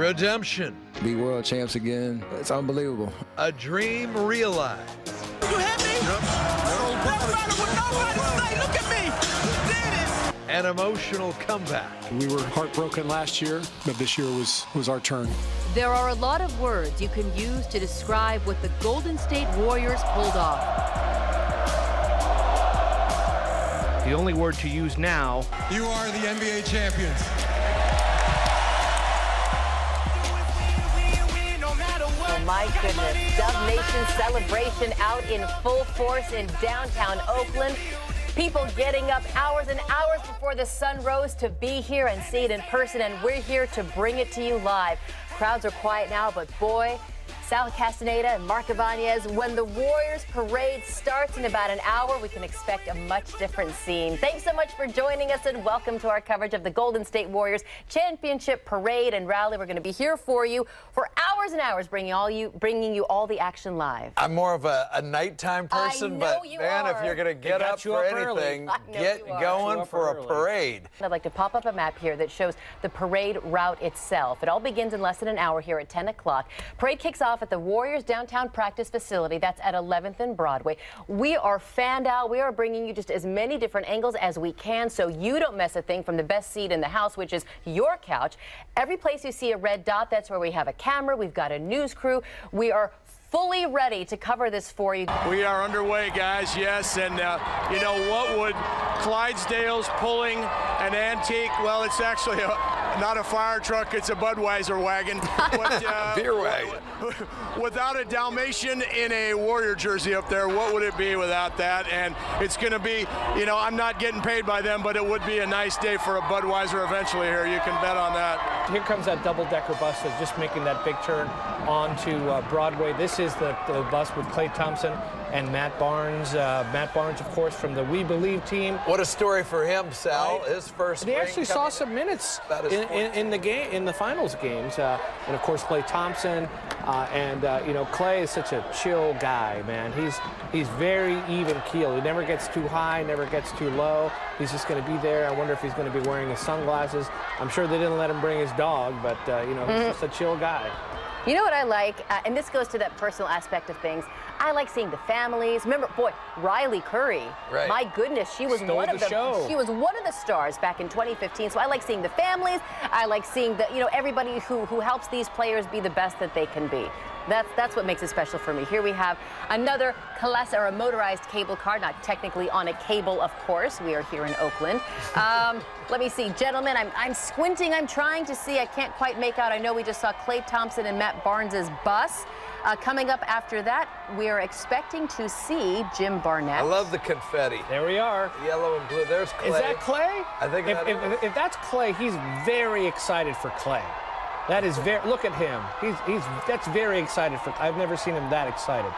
Redemption. Be world champs again. It's unbelievable. A dream realized. You hit me? Yep. That matter what nobody say. Look at me. You did it. An emotional comeback. We were heartbroken last year, but this year was our turn. There are a lot of words you can use to describe what the Golden State Warriors pulled off. The only word to use now. You are the NBA champions. Oh my goodness, Dub Nation celebration out in full force in downtown Oakland. People getting up hours and hours before the sun rose to be here and see it in person, and we're here to bring it to you live. Crowds are quiet now, but boy, Sal Castaneda and Mark Ibanez, when the Warriors parade starts in about an hour, we can expect a much different scene. Thanks so much for joining us, and welcome to our coverage of the Golden State Warriors Championship Parade and Rally. We're going to be here for you for hours and hours, bringing you all the action live. I'm more of a nighttime person, but man, if you're going to get up for anything, get going for a parade. I'd like to pop up a map here that shows the parade route itself. It all begins in less than an hour here at 10 o'clock. Parade kicks off at the Warriors downtown practice facility. That's at 11th and Broadway. We are fanned out. We are bringing you just as many different angles as we can so you don't miss a thing from the best seat in the house, which is your couch. Every place you see a red dot, that's where we have a camera. We've got a news crew. We are fully ready to cover this for you. We are underway, guys, yes, and you know, what would Clydesdale's pulling an antique? Well, it's actually not a fire truck, it's a Budweiser wagon. But, beer wagon. Without a Dalmatian in a Warrior jersey up there, what would it be without that? And it's going to be, you know, I'm not getting paid by them, but it would be a nice day for a Budweiser eventually here. You can bet on that. Here comes that double-decker bus that's just making that big turn onto Broadway. This is the bus with Klay Thompson and Matt Barnes. Matt Barnes, of course, from the We Believe team. What a story for him, Sal. Right. His first. They actually saw some minutes in the game, in the finals games, and of course Klay Thompson. You know, Klay is such a chill guy, man. He's very even keel. He never gets too high, never gets too low. He's just going to be there. I wonder if he's going to be wearing his sunglasses. I'm sure they didn't let him bring his dog, but you know, he's just a chill guy. You know what I like, and this goes to that personal aspect of things. I like seeing the families. Remember, boy, Riley Curry. Right. My goodness, she was one of the stars back in 2015. So I like seeing the families. I like seeing the, you know, everybody who helps these players be the best that they can be. That's what makes it special for me. Here we have another class or a motorized cable car, not technically on a cable, of course. We are here in Oakland. Let me see, gentlemen. I'm squinting. I'm trying to see. I can't quite make out. I know we just saw Klay Thompson and Matt Barnes' bus. Coming up after that, we are expecting to see Jim Barnett. I love the confetti. There we are. Yellow and blue. There's Klay. Is that Klay? I think if that's Klay, he's very excited for Klay. That is very. Look at him. That's very excited for. I've never seen him that excited.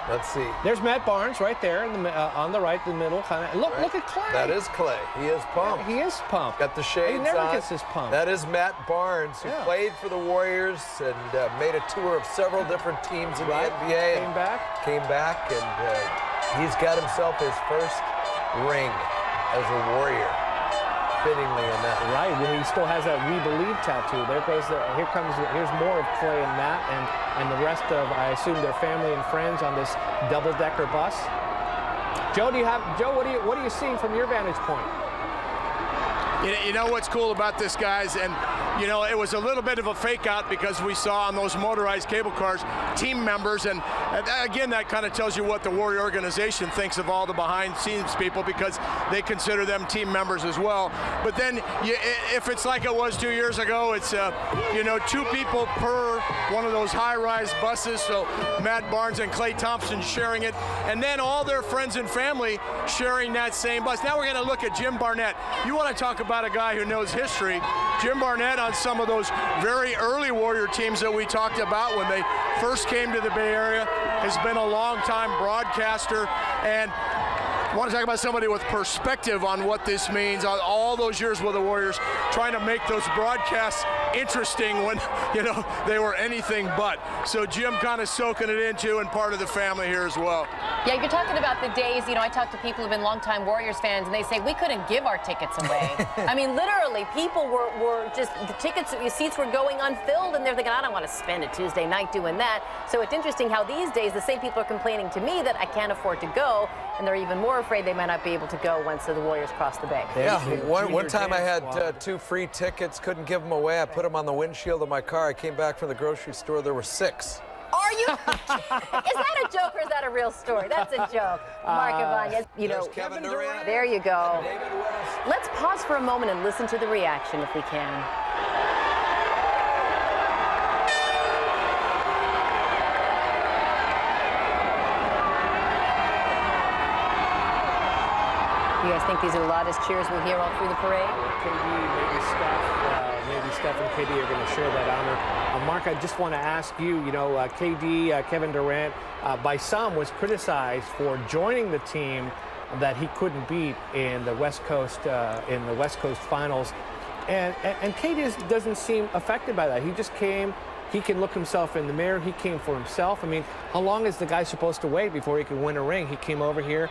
Let's see. There's Matt Barnes right there in the, on the right, in the middle. Kind of. Look at Klay. That is Klay. He is pumped. He is pumped. Got the shades on. He never gets his pump. That is Matt Barnes, who played for the Warriors and made a tour of several different teams in the NBA. Came back, and he's got himself his first ring as a Warrior. Fittingly enough. Right, when he still has that We Believe tattoo. Here's more of Klay and Matt and the rest of, I assume, their family and friends on this double-decker bus. Joe, what are you seeing from your vantage point? You know what's cool about this, guys, and you know, it was a little bit of a fake out because we saw on those motorized cable cars team members, and again, that kind of tells you what the Warrior organization thinks of all the behind-scenes people, because they consider them team members as well. But then, if it's like it was 2 years ago, it's you know, 2 people per one of those high-rise buses. So Matt Barnes and Klay Thompson sharing it, and then all their friends and family sharing that same bus. Now we're going to look at Jim Barnett. You want to talk about a guy who knows history. Jim Barnett on some of those very early Warrior teams that we talked about when they first came to the Bay Area has been a long-time broadcaster, and I want to talk about somebody with perspective on what this means. All those years with the Warriors, trying to make those broadcasts interesting when, you know, they were anything but. So Jim kind of soaking it into and part of the family here as well. Yeah, you're talking about the days, you know, I talk to people who've been longtime Warriors fans, and they say we couldn't give our tickets away. I mean, literally, people were just, the tickets, the seats were going unfilled, and they're thinking, I don't want to spend a Tuesday night doing that. So it's interesting how these days the same people are complaining to me that I can't afford to go, and they're even more afraid they might not be able to go once the Warriors cross the bay. Yeah, one time I had 2 free tickets, couldn't give them away. I put them on the windshield of my car. I came back from the grocery store, there were 6. Are you? Is that a joke or is that a real story? That's a joke. Mark Ibanez, you know, Kevin Durant. There you go. Let's pause for a moment and listen to the reaction if we can. You guys think these are the loudest cheers we'll hear all through the parade? Maybe Steph and KD are going to share that honor. Mark, I just want to ask you, you know, KD, Kevin Durant, by some was criticized for joining the team that he couldn't beat in the West Coast Finals, and KD doesn't seem affected by that. He just came. He can look himself in the mirror. He came for himself. I mean, how long is the guy supposed to wait before he can win a ring? He came over here.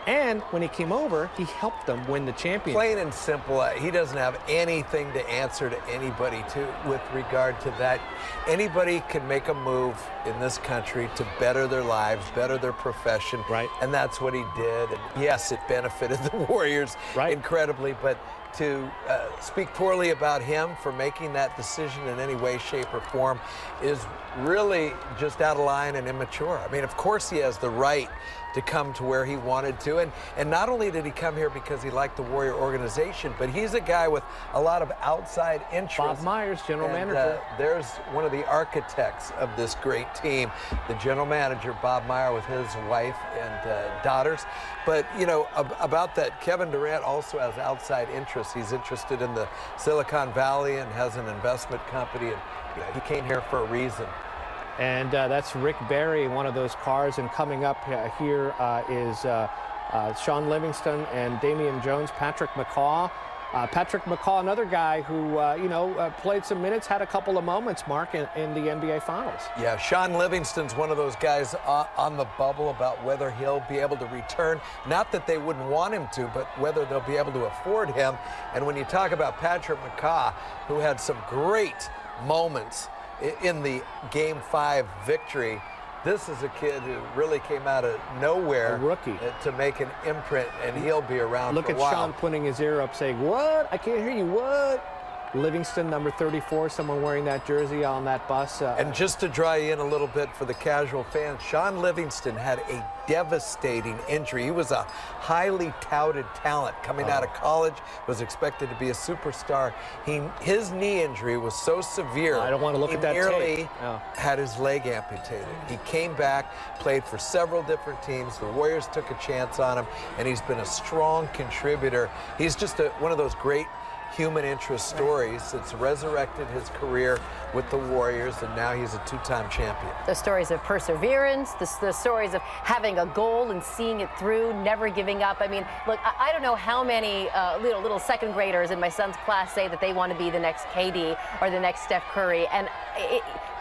And when he came over, he helped them win the championship. Plain and simple, he doesn't have anything to answer to anybody with regard to that. Anybody can make a move in this country to better their lives, better their profession. Right. And that's what he did. And yes, it benefited the Warriors incredibly, but to speak poorly about him for making that decision in any way, shape, or form is really just out of line and immature. I mean, of course he has the right to come to where he wanted to. And not only did he come here because he liked the Warrior organization, but he's a guy with a lot of outside interest. Bob Myers, general manager. There's one of the architects of this great team, the general manager, Bob Myers, with his wife and daughters. But, you know, about that, Kevin Durant also has outside interests. He's interested in the Silicon Valley and has an investment company. And you know, he came here for a reason. And that's Rick Barry, one of those cars. And coming up here is Shaun Livingston and Damian Jones, Patrick McCaw. Patrick McCaw, another guy who, you know, played some minutes, had a couple of moments, Mark, in the NBA Finals. Yeah, Shaun Livingston's one of those guys on the bubble about whether he'll be able to return. Not that they wouldn't want him to, but whether they'll be able to afford him. And when you talk about Patrick McCaw, who had some great moments in the Game 5 victory, this is a kid who really came out of nowhere, a rookie, to make an imprint, and he'll be around for a while. Look at Shaun putting his ear up saying, what? I can't hear you, what? Livingston, number 34, someone wearing that jersey on that bus. And just to draw you in a little bit for the casual fans, Shaun Livingston had a devastating injury. He was a highly touted talent coming out of college, was expected to be a superstar. His knee injury was so severe, I don't want to look at that tape. He nearly had his leg amputated. He came back, played for several different teams. The Warriors took a chance on him, and he's been a strong contributor. He's just one of those great human interest stories that's resurrected his career with the Warriors, and now he's a 2-time champion. The stories of perseverance, the stories of having a goal and seeing it through, never giving up. I mean, look, I don't know how many little second graders in my son's class say that they want to be the next KD or the next Steph Curry. And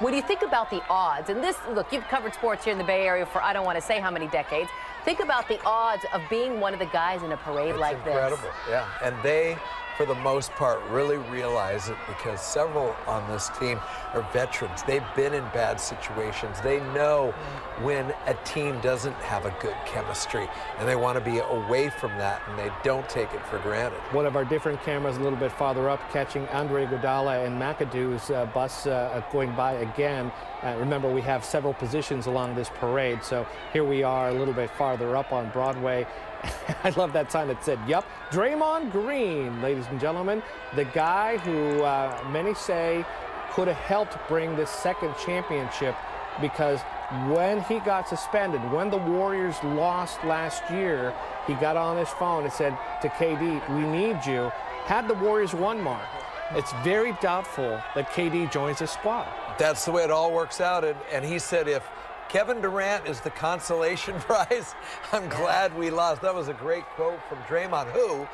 when you think about the odds, and this, look, you've covered sports here in the Bay Area for I don't want to say how many decades. Think about the odds of being one of the guys in a parade like this. It's incredible, yeah. And they, for the most part, really realize it because several on this team are veterans. They've been in bad situations. They know when a team doesn't have a good chemistry, and they want to be away from that, and they don't take it for granted. One of our different cameras a little bit farther up catching Andre Iguodala and McAdoo's bus going by again. Remember, we have several positions along this parade, so here we are a little bit farther up on Broadway. I love that sign that said, yup, Draymond Green, ladies and gentlemen, the guy who many say could have helped bring this second championship, because when he got suspended, when the Warriors lost last year, he got on his phone and said to KD, we need you. Had the Warriors won, Mark, it's very doubtful that KD joins the squad. That's the way it all works out, and he said if Kevin Durant is the consolation prize. I'm glad we lost. That was a great quote from Draymond, who,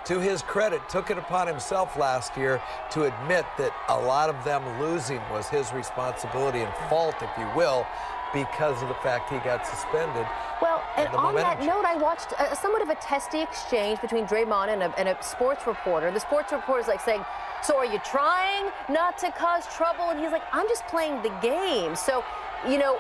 to his credit, took it upon himself last year to admit that a lot of them losing was his responsibility and fault, if you will, because of the fact he got suspended. Well, and on that note, I watched somewhat of a testy exchange between Draymond and a sports reporter. The sports reporter's like saying, so are you trying not to cause trouble? And he's like, I'm just playing the game. So, you know,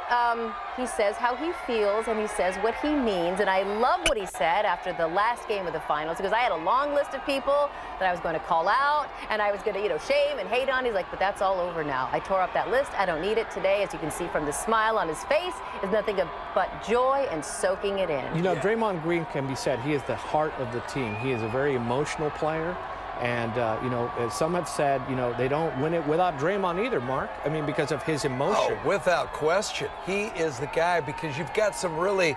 he says how he feels and he says what he means. And I love what he said after the last game of the finals, because I had a long list of people that I was going to call out and I was going to, you know, shame and hate on. He's like, but that's all over now. I tore up that list. I don't need it today. As you can see from the smile on his face, is nothing but joy and soaking it in. You know, Draymond Green can be said, he is the heart of the team. He is a very emotional player. And, you know, as some have said, you know, they don't win it without Draymond either, Mark. I mean, because of his emotion. Oh, without question. He is the guy, because you've got some really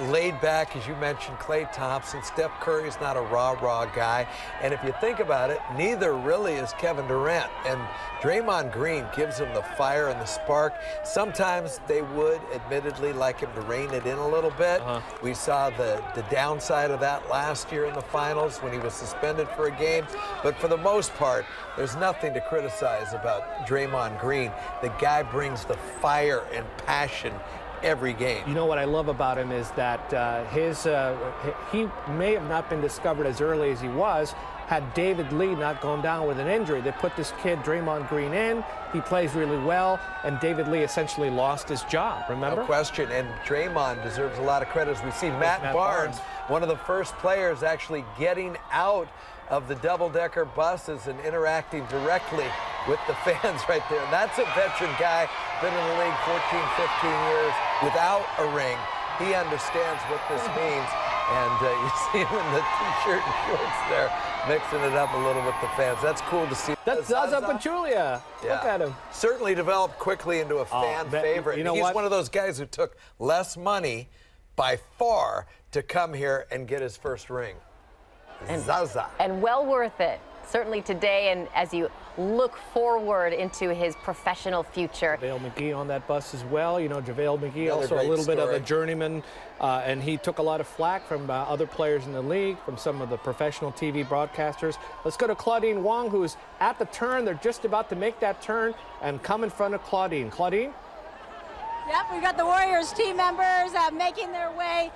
laid back, as you mentioned, Klay Thompson. Steph Curry's not a rah-rah guy. And if you think about it, neither really is Kevin Durant. And Draymond Green gives him the fire and the spark. Sometimes they would, admittedly, like him to rein it in a little bit. We saw the downside of that last year in the finals when he was suspended for a game. But for the most part, there's nothing to criticize about Draymond Green. The guy brings the fire and passion every game. You know what I love about him is that he may have not been discovered as early as he was had David Lee not gone down with an injury. They put this kid, Draymond Green, in. He plays really well, and David Lee essentially lost his job, remember? No question, and Draymond deserves a lot of credit. As we see Matt Barnes, one of the first players actually getting out of the double-decker buses and interacting directly with the fans right there. And that's a veteran guy, been in the league 14, 15 years without a ring. He understands what this means. And you see him in the T-shirt and shorts there, mixing it up a little with the fans. That's cool to see. That's Zaza Pachulia. Yeah. Look at him. Certainly developed quickly into a fan favorite. You know He's what? one of those guys who took less money by far to come here and get his first ring. And Zaza. And well worth it, certainly today, and as you look forward into his professional future. JaVale McGee on that bus as well. You know, JaVale McGee, Another also a great little bit of story. a journeyman, and he took a lot of flack from other players in the league, from some of the professional TV broadcasters. Let's go to Claudine Wong, who's at the turn. They're just about to make that turn and come in front of Claudine. Claudine? Yep, we've got the Warriors team members making their way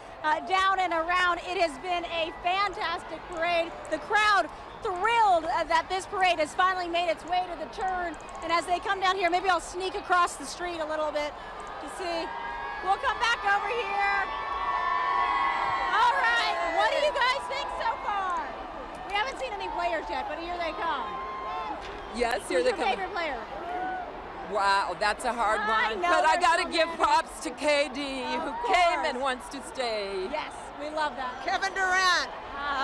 down and around. It has been a fantastic parade. The crowd thrilled that this parade has finally made its way to the turn. And as they come down here, maybe I'll sneak across the street a little bit to see. We'll come back over here. All right, what do you guys think so far? We haven't seen any players yet, but here they come. Yes, here Who's they your come. favorite player? Wow, that's a hard one. know, But I there's got to so give many. props to KD, who Of came course. and wants to stay. Yes, we love that. Kevin Durant.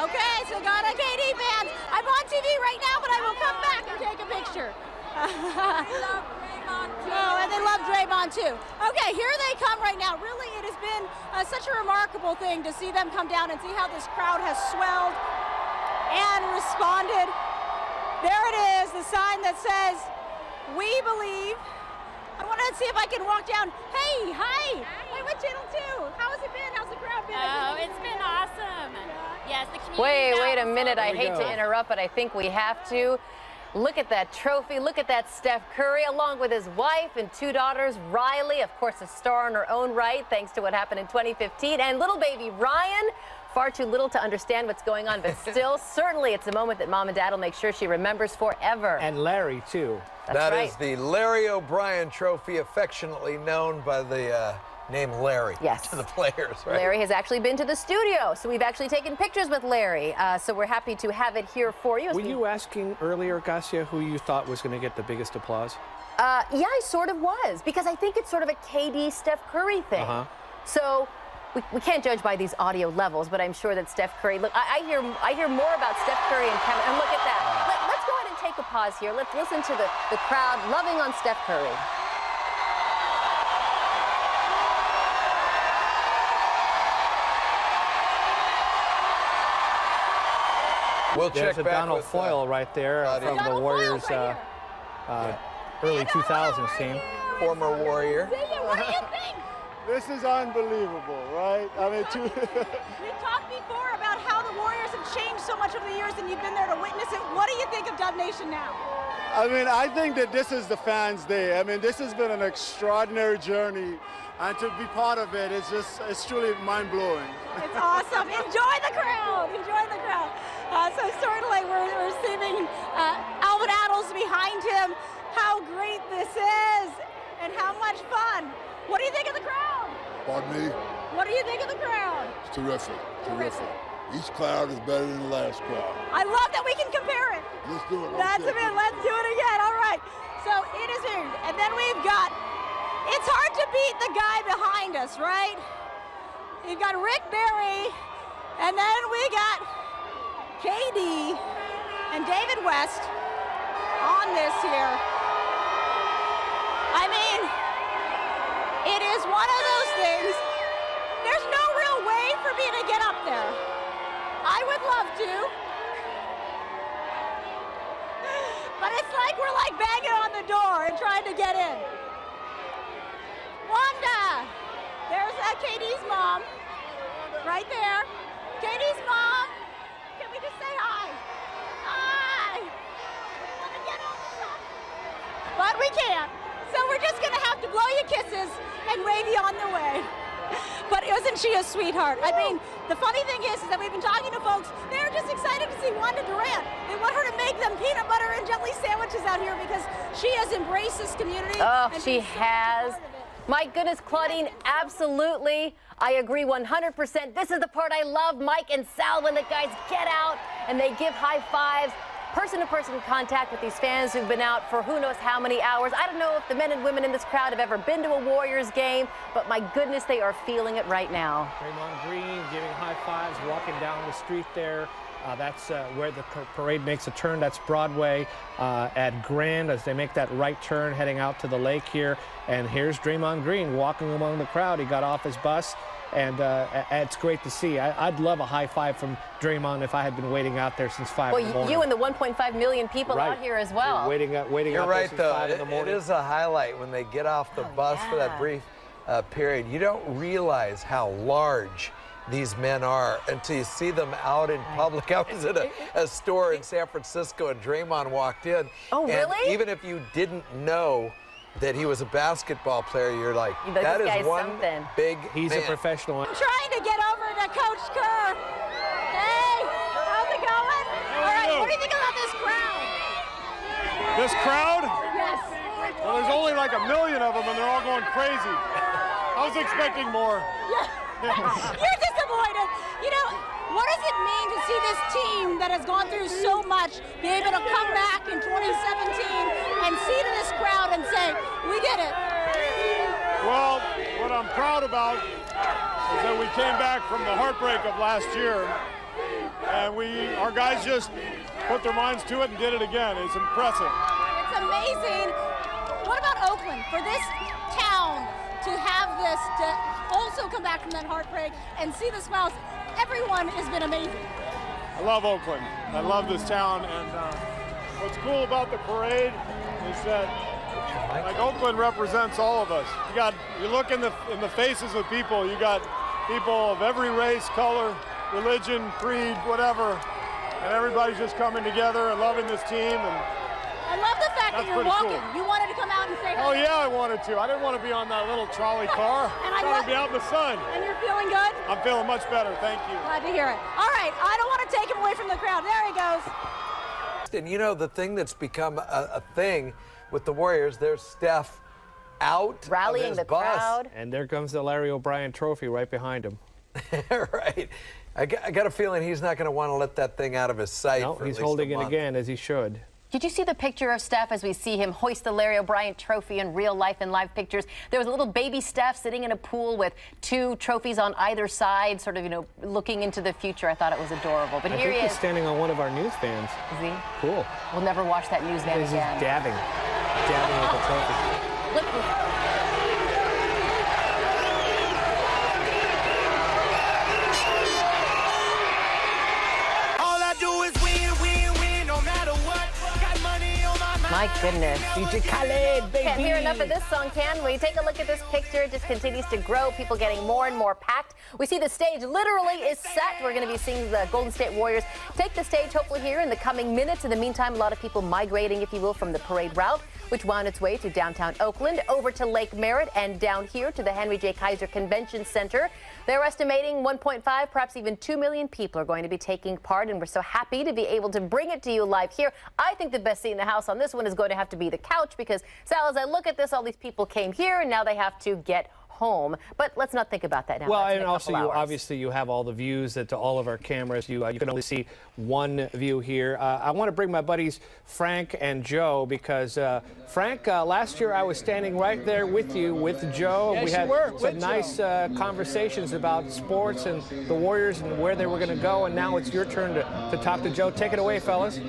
Okay, so got a KD fan. I'm on TV right now, but I will come back and take a picture. Oh, and they love Draymond too. Okay, here they come right now. Really, it has been such a remarkable thing to see them come down and see how this crowd has swelled and responded. There it is, the sign that says, "We believe." I want to see if I can walk down. Hey, hi. Wait, what Channel 2? How has it been? How's the crowd been? Oh, it's been awesome. Yes, the community. Wait a minute. I hate go. to interrupt, but I think we have to. Look at that trophy. Look at that Steph Curry, along with his wife and two daughters, Riley, of course, a star in her own right, thanks to what happened in 2015, and little baby Ryan. Far too little to understand what's going on, but still, certainly it's a moment that Mom and Dad will make sure she remembers forever. And Larry, too. That's That right. is the Larry O'Brien Trophy, affectionately known by the name Larry. Yes. To the players, right? Larry has actually been to the studio, so we've actually taken pictures with Larry. So we're happy to have it here for you. Were you asking earlier, Garcia, who you thought was going to get the biggest applause? Yeah, I sort of was, because I think it's sort of a KD Steph Curry thing. So we can't judge by these audio levels, but I'm sure that Steph Curry, look, I hear more about Steph Curry and Kevin, and look at that. Let's go ahead and take a pause here. Let's listen to the crowd loving on Steph Curry. We'll There's check a back Donald with Foyle right there from the Donald Warriors Foyle's right early 2000s team. former Warrior. What do you think? This is unbelievable, right? I mean, we talked before about how the Warriors have changed so much over the years, and you've been there to witness it. What do you think of Dub Nation now? I mean, I think that this is the fans' day. I mean, this has been an extraordinary journey, and to be part of it, it's truly mind-blowing. It's awesome. Enjoy the crowd. Enjoy the crowd. So certainly we're receiving Alvin Adels behind him. How great this is, and how much fun. What do you think of the crowd? Pardon me? What do you think of the crowd? It's terrific. Terrific. Each crowd is better than the last crowd. I love that we can compare it. Let's do it. That's it. Let's do it again. All right. So it is here. And then we've got, it's hard to beat the guy behind us, right? You've got Rick Barry, and then we got KD and David West on this here. I mean, it is one of those things. There's no real way for me to get up there. I would love to. But it's like we're like banging on the door and trying to get in. Wanda! There's KD's mom. Right there. KD's mom. Can we just say hi? Hi! We want to get on the top. But we can't. So we're just going to have to blow you kisses and wave you on the way. But isn't she a sweetheart? I mean, the funny thing is that we've been talking to folks, they're just excited to see Wanda Durant. They want her to make them peanut butter and jelly sandwiches out here because she has embraced this community. Oh, she has. My goodness, Claudine, absolutely. I agree 100%. This is the part I love, Mike and Sal, when the guys get out and they give high fives. Person-to-person contact with these fans who've been out for who knows how many hours. I don't know if the men and women in this crowd have ever been to a Warriors game, but my goodness, they are feeling it right now. Draymond Green giving high fives, walking down the street there. That's where the parade makes a turn. That's Broadway at Grand as they make that right turn heading out to the lake here. And here's Draymond Green walking among the crowd. He got off his bus. And it's great to see. I'd love a high five from Draymond if I had been waiting out there since 5 in the morning. You and the 1.5 million people out here as well. Waiting out You're there right, since though. 5 in the morning. It is a highlight when they get off the bus for that brief period. You don't realize how large these men are until you see them out in public. I was at a store in San Francisco and Draymond walked in. Oh, and really? even if you didn't know that he was a basketball player, you're like, that is one big He's man. A professional. I'm trying to get over to Coach Kerr. Hey, how's it going? All right, what do you think about this crowd? This crowd? Yes. Well, there's only like 1 million of them, and they're all going crazy. I was expecting more. You're disappointed. You know, what does it mean to see this team that has gone through so much be able to come back in 2017 and see to this crowd and say, we did it? Well, what I'm proud about is that we came back from the heartbreak of last year, and our guys just put their minds to it and did it again. It's impressive. It's amazing. What about Oakland? For this town to have this, to also come back from that heartbreak and see the smiles, everyone has been amazing. I love Oakland. I love this town, and what's cool about the parade is that like Oakland represents all of us. You look in the faces of people. You got people of every race, color, religion, creed, whatever, and everybody's just coming together and loving this team. And I love the fact that you're walking. Cool. You wanted to come out and say Oh hello. yeah, I wanted to. I didn't want to be on that little trolley car. And I wanted to be out in the sun. And you're feeling good? I'm feeling much better. Thank you. Glad to hear it. All right, I don't want to take him away from the crowd. There he goes. And you know, the thing that's become a thing with the Warriors, there's Steph out rallying of his the bus. crowd. And there comes the Larry O'Brien trophy right behind him. Right. I got a feeling he's not going to want to let that thing out of his sight. No, for he's at least holding a it month. again, as he should. Did you see the picture of Steph as we see him hoist the Larry O'Brien trophy in real life and live pictures? There was a little baby Steph sitting in a pool with 2 trophies on either side, sort of, you know, looking into the future. I thought it was adorable. But here he is. He's standing on one of our news vans. Is he? Cool. We'll never watch that news van He's again. dabbing with the trophy. Look. My goodness. DJ Khaled, baby. Can't hear enough of this song, can we? Take a look at this picture. It just continues to grow. People getting more and more packed. We see the stage literally is set. We're going to be seeing the Golden State Warriors take the stage hopefully here in the coming minutes. In the meantime, a lot of people migrating, if you will, from the parade route, which wound its way through downtown Oakland, over to Lake Merritt, and down here to the Henry J. Kaiser Convention Center. They're estimating 1.5, perhaps even 2 million people are going to be taking part, and we're so happy to be able to bring it to you live here. I think the best seat in the house on this one is going to have to be the couch, because, Sal, as I look at this, all these people came here, and now they have to get home. But let's not think about that now. Well, and also, obviously, you have all the views that to all of our cameras. You can only see one view here. I want to bring my buddies Frank and Joe, because Frank, last year I was standing right there with you, with Joe. Yes, we had some nice conversations about sports and the Warriors and where they were going to go. And now it's your turn to talk to Joe. Take it away, fellas.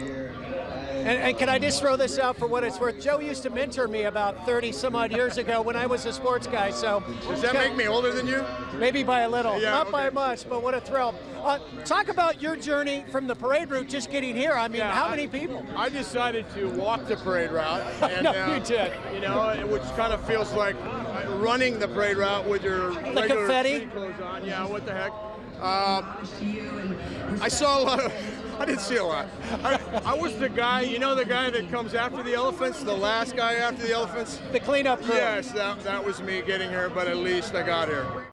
And can I just throw this out for what it's worth? Joe used to mentor me about 30 some odd years ago when I was a sports guy. So does that make me older than you? Maybe by a little, yeah, not by much, but what a thrill. Talk about your journey from the parade route, just getting here. I mean, how many people? I decided to walk the parade route. And, no, you did. You know, which kind of feels like running the parade route with your regular confetti clothes on. Yeah, what the heck? I saw a lot of. I didn't see a lot. I was the guy, you know, the guy that comes after the elephants, the last guy after the elephants? The cleanup crew. Yes, that was me getting here, but at least I got here.